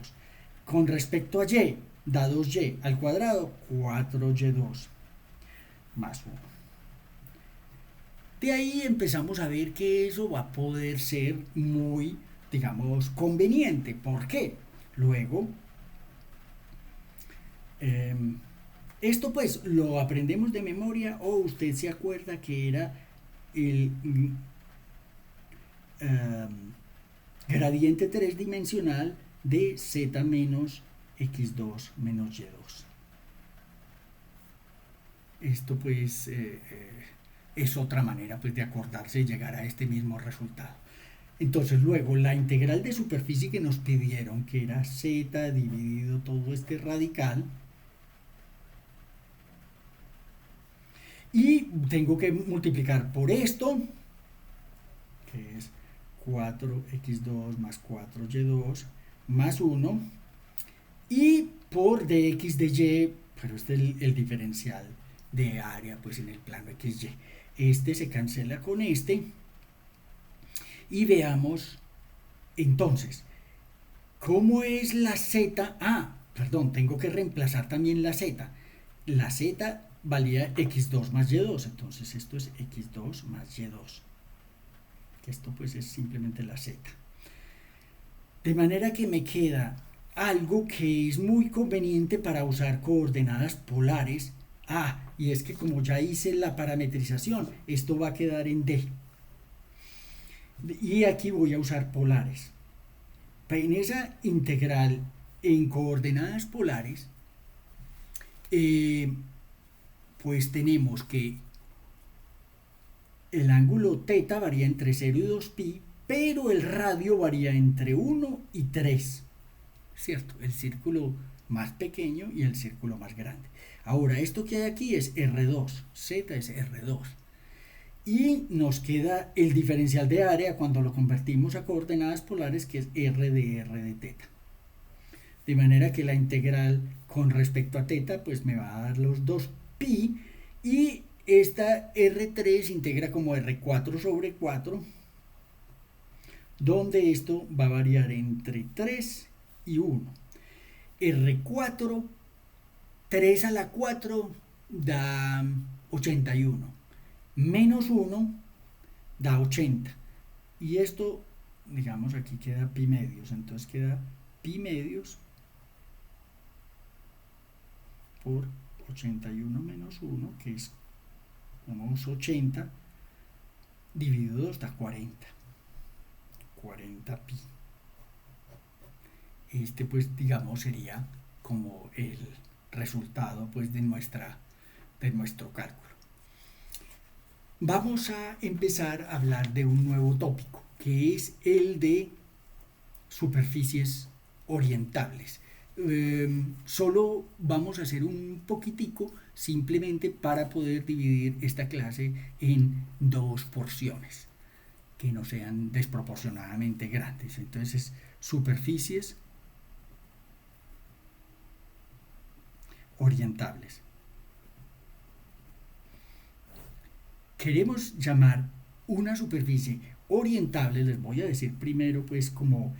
Con respecto a y, da 2y al cuadrado, 4y2 más 1. De ahí empezamos a ver que eso va a poder ser muy, digamos, conveniente. ¿Por qué? Luego, esto pues lo aprendemos de memoria o usted se acuerda que era el gradiente tridimensional de z menos x2 menos y2. Esto pues es otra manera pues de acordarse y llegar a este mismo resultado. Entonces luego la integral de superficie que nos pidieron, que era z dividido todo este radical, y tengo que multiplicar por esto, que es 4x2 más 4y2 más 1, y por dx de y, pero este es el diferencial de área pues en el plano xy. Este se cancela con este y veamos entonces cómo es la z. Perdón, tengo que reemplazar también la z. La z valía x2 más y2, entonces esto es x2 más y2. que esto pues es simplemente la z. De manera que me queda algo que es muy conveniente para usar coordenadas polares. Y es que como ya hice la parametrización, esto va a quedar en D. Y aquí voy a usar polares. En esa integral en coordenadas polares, pues tenemos que el ángulo θ varía entre 0 y 2π, pero el radio varía entre 1 y 3, ¿cierto? El círculo más pequeño y el círculo más grande. Ahora, esto que hay aquí es R2, Z es R2. Y nos queda el diferencial de área cuando lo convertimos a coordenadas polares, que es R de θ. De manera que la integral con respecto a θ, pues me va a dar los 2π, y esta R3 integra como R4 sobre 4, donde esto va a variar entre 3 y 1. R4, 3 a la 4 da 81, menos 1 da 80. Y esto, digamos, aquí queda pi medios, entonces queda pi medios por 81 menos 1, que es unos 80, dividido 2 da 40 pi. Este pues digamos sería como el resultado pues de nuestro cálculo. Vamos a empezar a hablar de un nuevo tópico, que es el de superficies orientables. Solo vamos a hacer un poquitico simplemente para poder dividir esta clase en dos porciones que no sean desproporcionadamente grandes. Entonces, superficies orientables. Queremos llamar una superficie orientable, les voy a decir primero pues como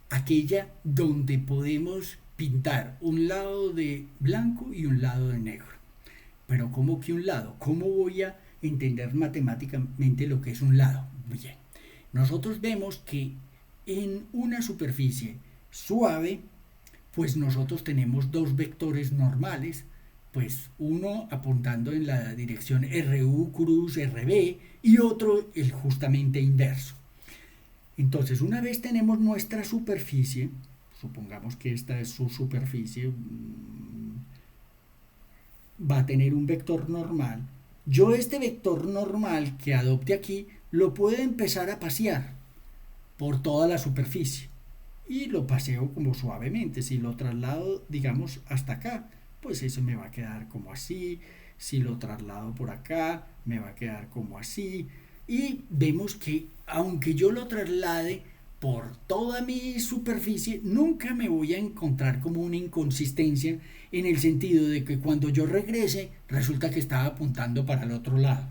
aquella donde podemos pintar un lado de blanco y un lado de negro. Pero ¿cómo que un lado? ¿Cómo voy a entender matemáticamente lo que es un lado? Bien, nosotros vemos que en una superficie suave, pues nosotros tenemos dos vectores normales, pues uno apuntando en la dirección RU cruz RB y otro el justamente inverso. Entonces, una vez tenemos nuestra superficie, supongamos que esta es su superficie, va a tener un vector normal. Yo este vector normal que adopte aquí lo puedo empezar a pasear por toda la superficie y lo paseo como suavemente. Si lo traslado, digamos, hasta acá, pues eso me va a quedar como así. Si lo traslado por acá, me va a quedar como así. Y vemos que aunque yo lo traslade por toda mi superficie, nunca me voy a encontrar como una inconsistencia en el sentido de que cuando yo regrese, resulta que estaba apuntando para el otro lado.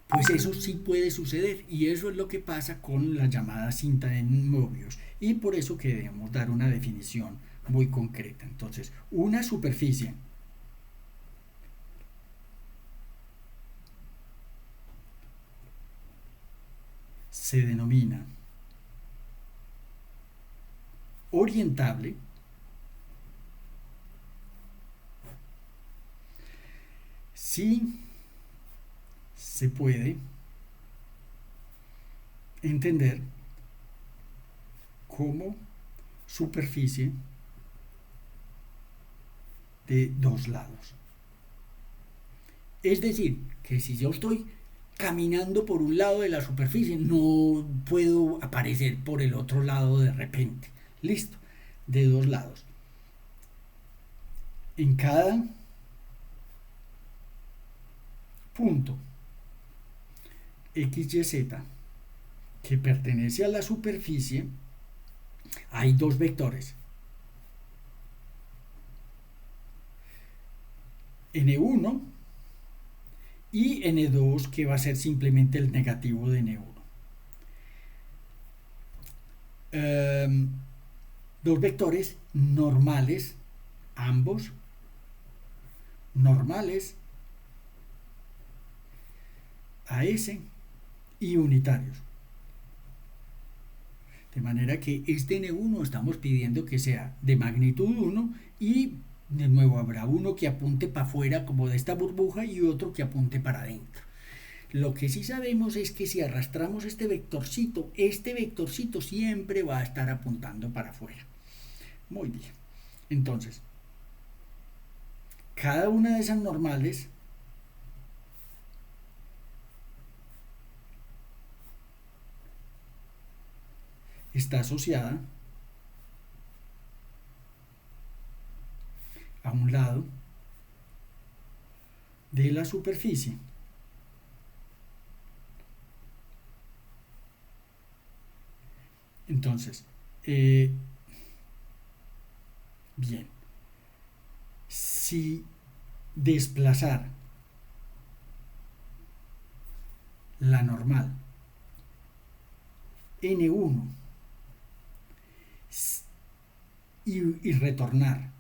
Pues eso sí puede suceder, y eso es lo que pasa con la llamada cinta de Möbius, y por eso que debemos dar una definición muy concreta. Entonces, una superficie se denomina orientable si se puede entender como superficie de dos lados. Es decir, que si yo estoy caminando por un lado de la superficie, no puedo aparecer por el otro lado de repente. Listo, de dos lados. En cada punto XYZ que pertenece a la superficie, hay dos vectores, N1 y N2, que va a ser simplemente el negativo de N1. Dos vectores normales, ambos normales a S y unitarios. De manera que este N1 estamos pidiendo que sea de magnitud 1 y de nuevo habrá uno que apunte para afuera como de esta burbuja y otro que apunte para adentro. Lo que sí sabemos es que si arrastramos este vectorcito siempre va a estar apuntando para afuera. Muy bien. Entonces, cada una de esas normales está asociada a un lado de la superficie. Entonces, bien, si desplazar la normal N1 y retornar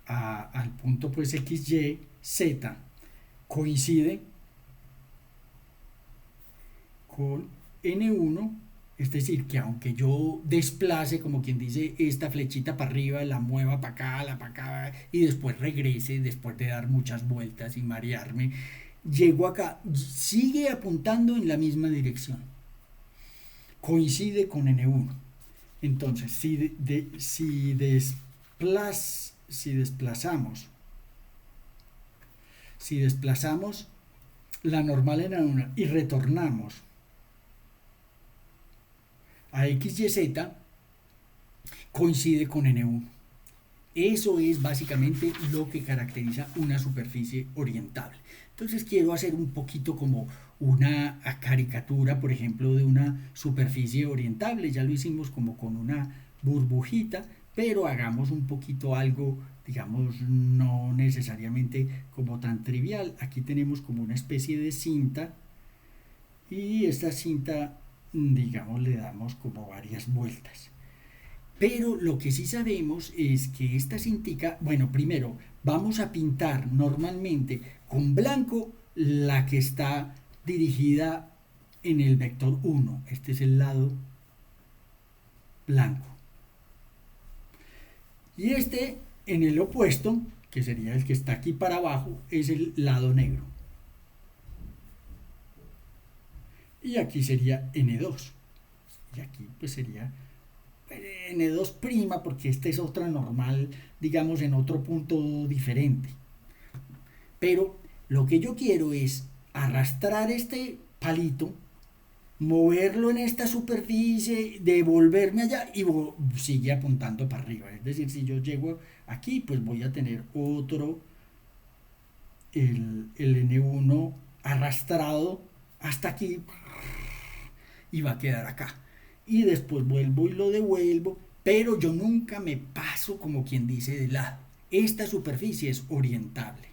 al punto pues XY, Z coincide con N1, es decir, que aunque yo desplace, como quien dice, esta flechita para arriba, la mueva para acá y después regrese, después de dar muchas vueltas y marearme, llego acá, sigue apuntando en la misma dirección, coincide con N1. Entonces, si desplazamos la normal en N1 y retornamos a XYZ, coincide con N1. Eso es básicamente lo que caracteriza una superficie orientable. Entonces quiero hacer un poquito como una caricatura, por ejemplo, de una superficie orientable. Ya lo hicimos como con una burbujita, pero hagamos un poquito algo, digamos, no necesariamente como tan trivial. Aquí tenemos como una especie de cinta y esta cinta, digamos, le damos como varias vueltas. Pero lo que sí sabemos es que esta cintica, bueno, primero vamos a pintar normalmente con blanco la que está dirigida en el vector 1. Este es el lado blanco. Y este en el opuesto, que sería el que está aquí para abajo, es el lado negro. Y aquí sería N2. Y aquí pues sería N2', porque esta es otra normal, digamos, en otro punto diferente. Pero lo que yo quiero es arrastrar este palito, moverlo en esta superficie, devolverme allá y sigue apuntando para arriba. Es decir, si yo llego aquí, pues voy a tener otro, el N1 arrastrado hasta aquí y va a quedar acá. Y después vuelvo y lo devuelvo, pero yo nunca me paso como quien dice de lado. Esta superficie es orientable.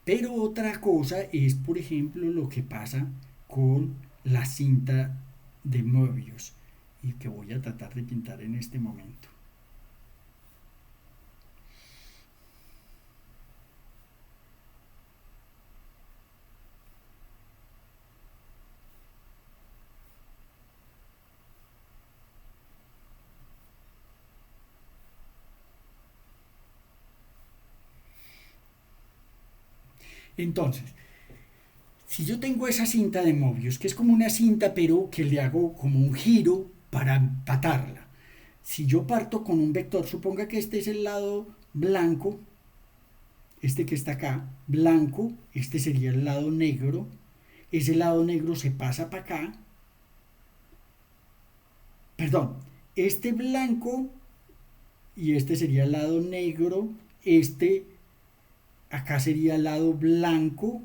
Pero otra cosa es, por ejemplo, lo que pasa con la cinta de Möbius y que voy a tratar de pintar en este momento. Entonces, si yo tengo esa cinta de Möbius, que es como una cinta pero que le hago como un giro para empatarla, si yo parto con un vector, suponga que este es el lado blanco, este que está acá, blanco, este sería el lado negro, ese lado negro se pasa para acá, perdón, este blanco y este sería el lado negro, este acá sería el lado blanco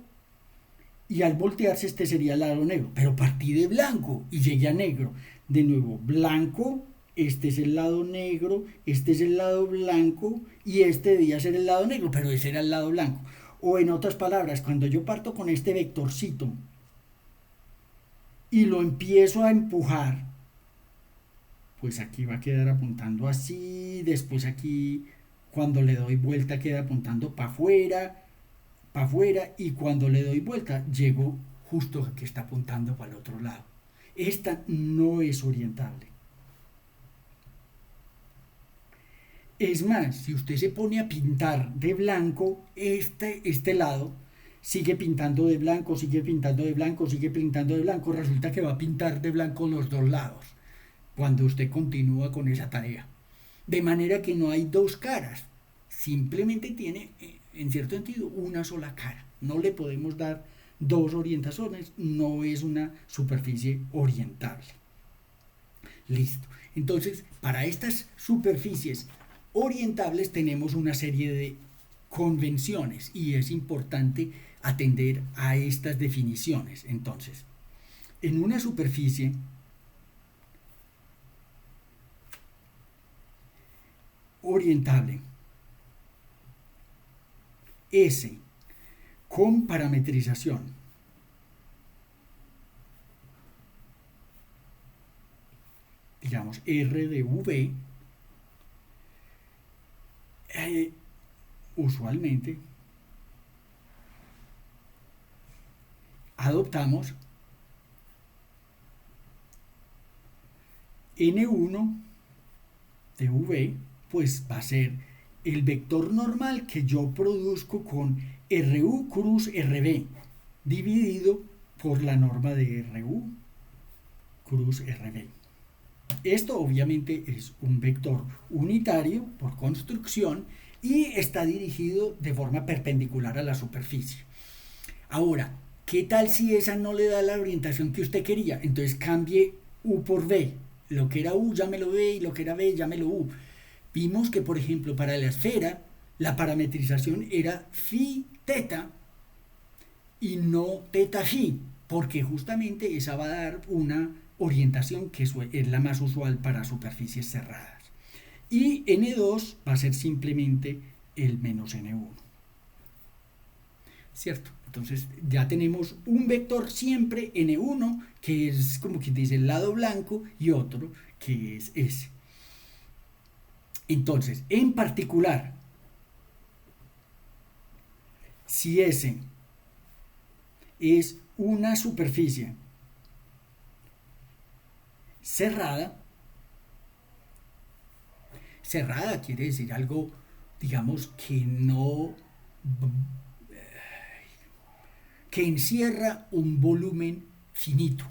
y al voltearse este sería el lado negro, pero partí de blanco y llegué a negro. De nuevo, blanco, este es el lado negro, este es el lado blanco y este debía ser el lado negro, pero ese era el lado blanco. O en otras palabras, cuando yo parto con este vectorcito y lo empiezo a empujar, pues aquí va a quedar apuntando así y después aquí cuando le doy vuelta queda apuntando para afuera, y cuando le doy vuelta llego justo que está apuntando para el otro lado. Esta no es orientable. Es más, si usted se pone a pintar de blanco, este lado sigue pintando de blanco, sigue pintando de blanco, sigue pintando de blanco, resulta que va a pintar de blanco los dos lados cuando usted continúa con esa tarea. De manera que no hay dos caras, simplemente tiene, en cierto sentido, una sola cara. No le podemos dar dos orientaciones, no es una superficie orientable. Listo. Entonces, para estas superficies orientables tenemos una serie de convenciones y es importante atender a estas definiciones. Entonces, en una superficie orientable S con parametrización digamos R de V, usualmente adoptamos N1 de V, pues va a ser el vector normal que yo produzco con RU cruz RB dividido por la norma de RU cruz RB. Esto obviamente es un vector unitario por construcción y está dirigido de forma perpendicular a la superficie. Ahora, ¿qué tal si esa no le da la orientación que usted quería? Entonces cambie U por V. Lo que era U llámelo V y lo que era V llámelo U. Vimos que, por ejemplo, para la esfera la parametrización era phi teta y no teta phi, porque justamente esa va a dar una orientación que es la más usual para superficies cerradas. Y N2 va a ser simplemente el menos N1. ¿Cierto? Entonces ya tenemos un vector siempre N1, que es como quien dice el lado blanco, y otro que es S. Entonces, en particular, si S es una superficie cerrada quiere decir algo, digamos, que encierra un volumen finito.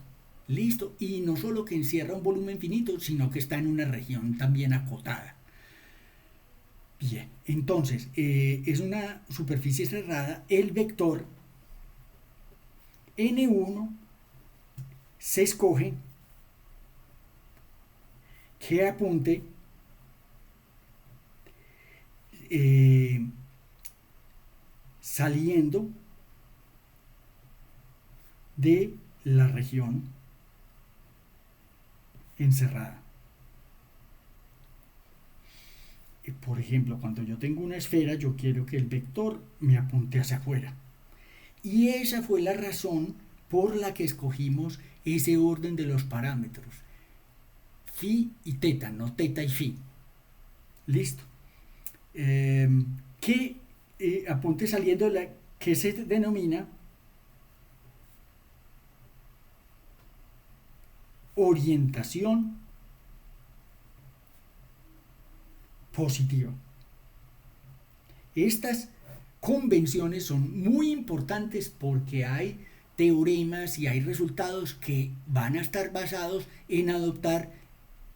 Listo. Y no solo que encierra un volumen finito, sino que está en una región también acotada. Bien, entonces, es una superficie cerrada. El vector N1 se escoge que apunte saliendo de la región encerrada. Por ejemplo, cuando yo tengo una esfera, yo quiero que el vector me apunte hacia afuera. Y esa fue la razón por la que escogimos ese orden de los parámetros. Phi y teta, no teta y phi. Listo. Que apunte saliendo de la que se denomina orientación positiva. Estas convenciones son muy importantes porque hay teoremas y hay resultados que van a estar basados en adoptar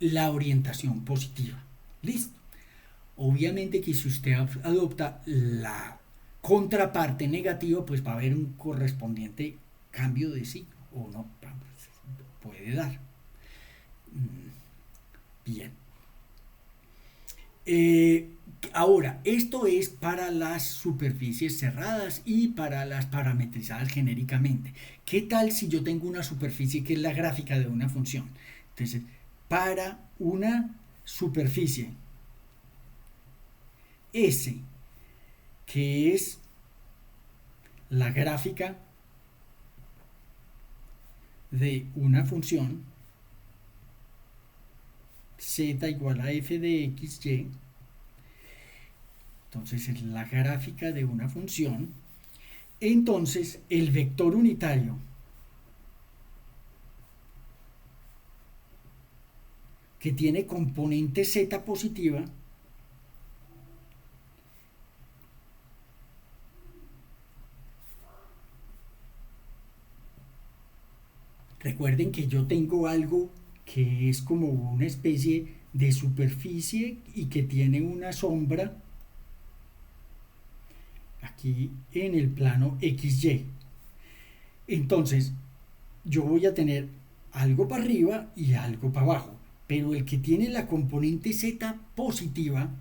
la orientación positiva. Listo. Obviamente que si usted adopta la contraparte negativa, pues va a haber un correspondiente cambio de signo o no, puede dar. Bien. Ahora, esto es para las superficies cerradas y para las parametrizadas genéricamente. ¿Qué tal si yo tengo una superficie que es la gráfica de una función? Entonces, para una superficie S, que es la gráfica de una función z igual a f de x, y, Entonces es la gráfica de una función. Entonces el vector unitario que tiene componente z positiva recuerden que yo tengo algo que es como una especie de superficie y que tiene una sombra aquí en el plano XY. Entonces, yo voy a tener algo para arriba y algo para abajo, pero el que tiene la componente Z positiva,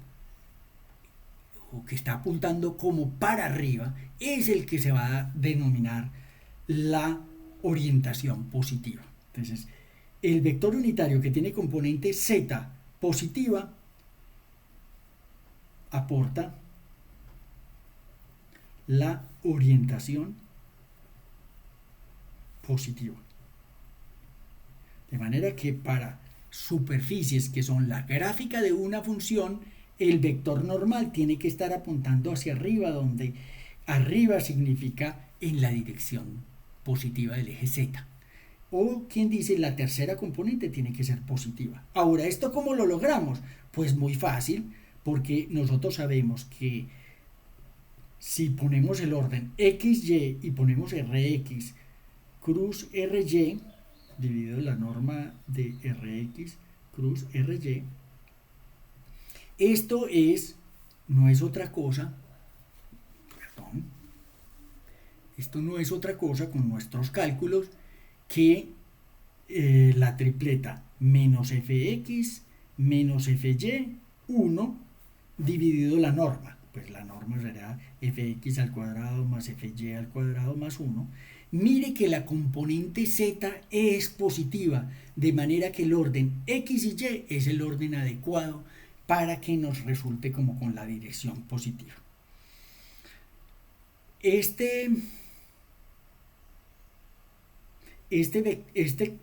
o que está apuntando como para arriba, es el que se va a denominar la orientación positiva. Entonces, el vector unitario que tiene componente Z positiva aporta la orientación positiva. De manera que para superficies que son la gráfica de una función, el vector normal tiene que estar apuntando hacia arriba, donde arriba significa en la dirección positiva del eje Z. O quien dice la tercera componente tiene que ser positiva. Ahora, ¿esto cómo lo logramos? Pues muy fácil, porque nosotros sabemos que si ponemos el orden XY y ponemos RX cruz RY, dividido la norma de RX cruz RY, esto no es otra cosa, esto no es otra cosa con nuestros cálculos que la tripleta menos fx menos fy 1 dividido la norma. Pues la norma será fx al cuadrado más fy al cuadrado más 1. Mire que la componente z es positiva, de manera que el orden x y y es el orden adecuado para que nos resulte como con la dirección positiva. Este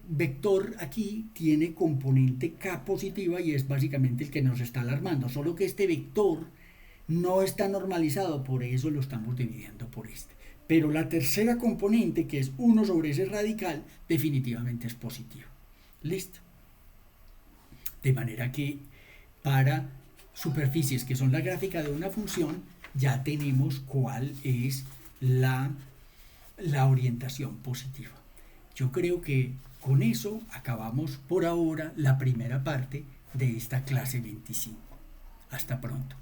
vector aquí tiene componente k positiva y es básicamente el que nos está alarmando, solo que este vector no está normalizado, por eso lo estamos dividiendo por este. Pero la tercera componente, que es 1 sobre ese radical, definitivamente es positiva. ¿Listo? De manera que para superficies que son la gráfica de una función, ya tenemos cuál es la orientación positiva. Yo creo que con eso acabamos por ahora la primera parte de esta clase 25. Hasta pronto.